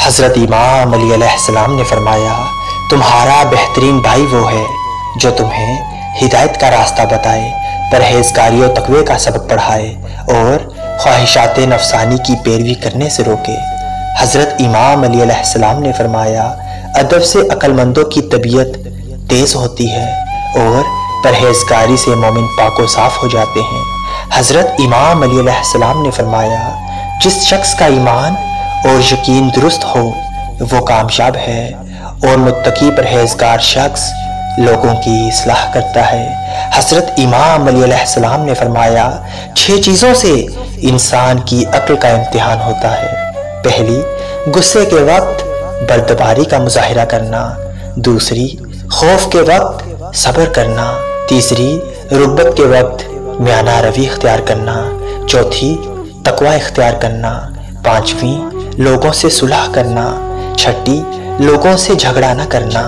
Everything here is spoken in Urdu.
حضرت امام علی علیہ السلام نے فرمایا، تمہارا بہترین بھائی وہ ہے جو تمہیں ہدایت کا راستہ بتائے، پرہیزگاری و تقوی کا سبق پڑھائے اور خواہشات نفسانی کی پیروی کرنے سے روکے۔ حضرت امام علی علیہ السلام نے فرمایا، ادب سے عقل مندوں کی طبیعت تیز ہوتی ہے اور پرہیزگاری سے مومن پاک و صاف ہو جاتے ہیں۔ حضرت امام علی علیہ السلام نے فرمایا، جس شخص کا ایمان اور یقین درست ہو وہ کامیاب ہے، اور متقی پرہیزگار شخص لوگوں کی اصلاح کرتا ہے۔ حضرت امام علی علیہ السلام نے فرمایا، 6 چیزوں سے انسان کی عقل کا امتحان ہوتا ہے۔ پہلی، غصے کے وقت بردباری کا مظاہرہ کرنا۔ دوسری، خوف کے وقت صبر کرنا۔ تیسری، رغبت کے وقت میانہ روی اختیار کرنا۔ چوتھی، تقوی اختیار کرنا۔ پانچویں، لوگوں سے صلح کرنا۔ چھٹی، لوگوں سے جھگڑا نہ کرنا۔